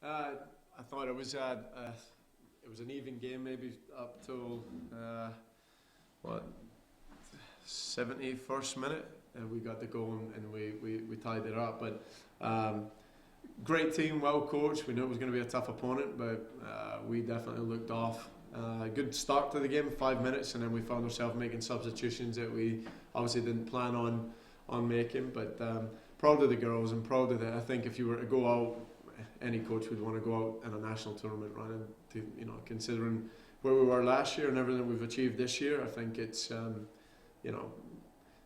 I thought it was an even game, maybe up till what 71st minute, and we got the goal and we tied it up. But great team, well coached. We knew it was going to be a tough opponent, but we definitely looked off. Good start to the game, 5 minutes, and then we found ourselves making substitutions that we obviously didn't plan on making. But proud of the girls and proud of that. I think if you were to go out, any coach would want to go out in a national tournament running. Considering where we were last year and everything we've achieved this year, I think it's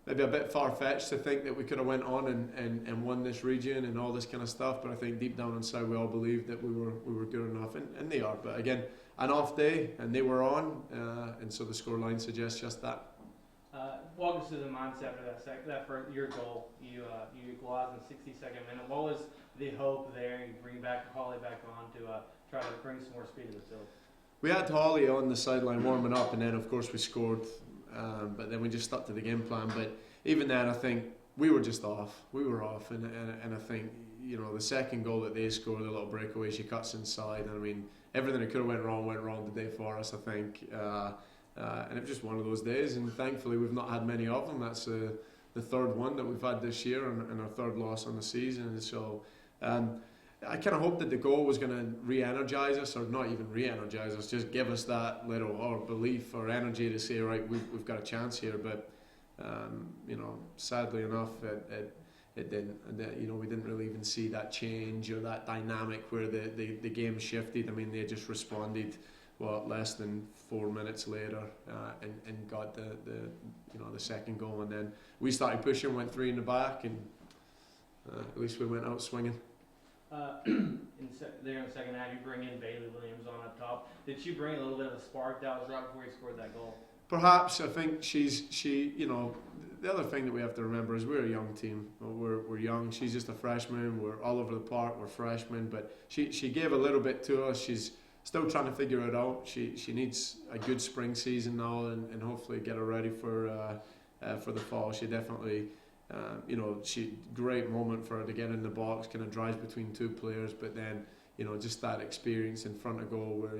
maybe a bit far-fetched to think that we could have went on and won this region and all this kind of stuff. But I think deep down inside we all believed that we were good enough, and they are. But again, an off day, and they were on, and so the scoreline suggests just that. Walk us through the mindset for that for your goal. You equalized in the 62nd minute. What was the hope there? You bring Holly back on to try to bring some more speed to the field. We had Holly on the sideline warming up, and then of course we scored. But then we just stuck to the game plan. But even then, I think we were just off. We were off, and I think the second goal that they scored, the little breakaway, she cuts inside. I mean, everything that could have went wrong today for us, I think. And it was just one of those days, and thankfully we've not had many of them. That's the third one that we've had this year, and our third loss on the season. And so I kind of hoped that the goal was going to re-energise us, or not even re-energise us, just give us that little belief or energy to say, right, we've got a chance here. But sadly enough, it didn't. And we didn't really even see that change or that dynamic where the game shifted. I mean, they just responded less than 4 minutes later, and got the second goal, and then we started pushing, went 3 in the back, and at least we went out swinging. There in the second half, you bring in Bailey Williams on up top. Did she bring a little bit of a spark? That was right before you scored that goal. Perhaps. I think the other thing that we have to remember is we're a young team. We're young. She's just a freshman. We're all over the park. We're freshmen, but she gave a little bit to us. She's still trying to figure it out. She needs a good spring season now, and hopefully get her ready for the fall. She definitely. Great moment for her to get in the box, kind of drives between two players, but then just that experience in front of goal where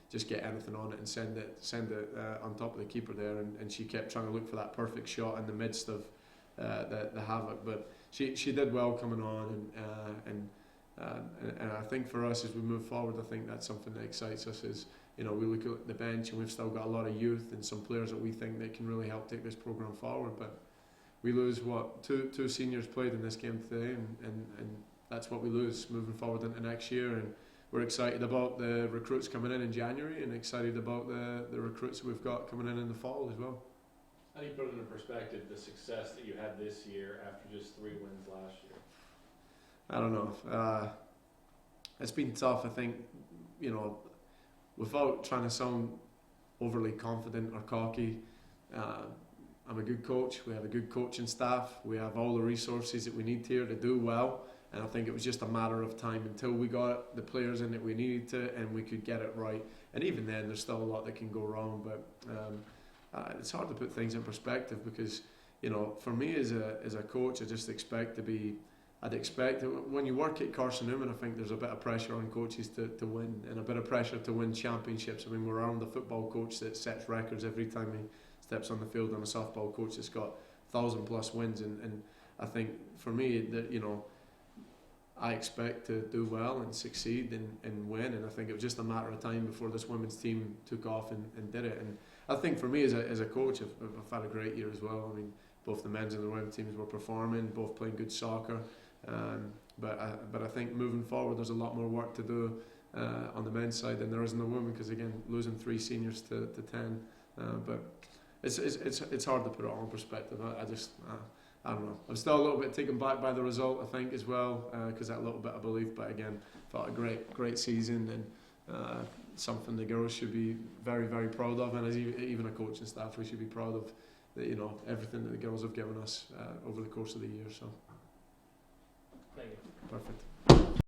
just get anything on it and send it on top of the keeper there, and she kept trying to look for that perfect shot in the midst of the havoc. But she did well coming on, and I think for us as we move forward, I think that's something that excites us. Is we look at the bench and we've still got a lot of youth and some players that we think that can really help take this program forward, but. We lose two seniors played in this game today, and that's what we lose moving forward into next year. And we're excited about the recruits coming in January, and excited about the recruits we've got coming in the fall as well. How do you put it into perspective, the success that you had this year after just 3 wins last year? I don't know. It's been tough. I think without trying to sound overly confident or cocky. I'm a good coach. We have a good coaching staff. We have all the resources that we need here to do well. And I think it was just a matter of time until we got the players in that we needed to, and we could get it right. And even then, there's still a lot that can go wrong. But it's hard to put things in perspective because, for me as a coach, I just expect to be. I'd expect when you work at Carson-Newman, I think there's a bit of pressure on coaches to win, and a bit of pressure to win championships. I mean, we're around the football coach that sets records every time he steps on the field, and a softball coach that's got 1,000+ wins, and I think for me that I expect to do well and succeed and win, and I think it was just a matter of time before this women's team took off and did it. And I think for me as a coach, I've had a great year as well. I mean, both the men's and the women's teams were performing, both playing good soccer, but I think moving forward there's a lot more work to do on the men's side than there is in the women, because again, losing 3 seniors to 10, but it's hard to put it all in perspective. I don't know. I'm still a little bit taken back by the result, I think, as well, because that little bit of belief. But again, felt a great season, and something the girls should be very, very proud of. And as even a coaching staff, we should be proud of everything that the girls have given us over the course of the year. So, thank you. Perfect.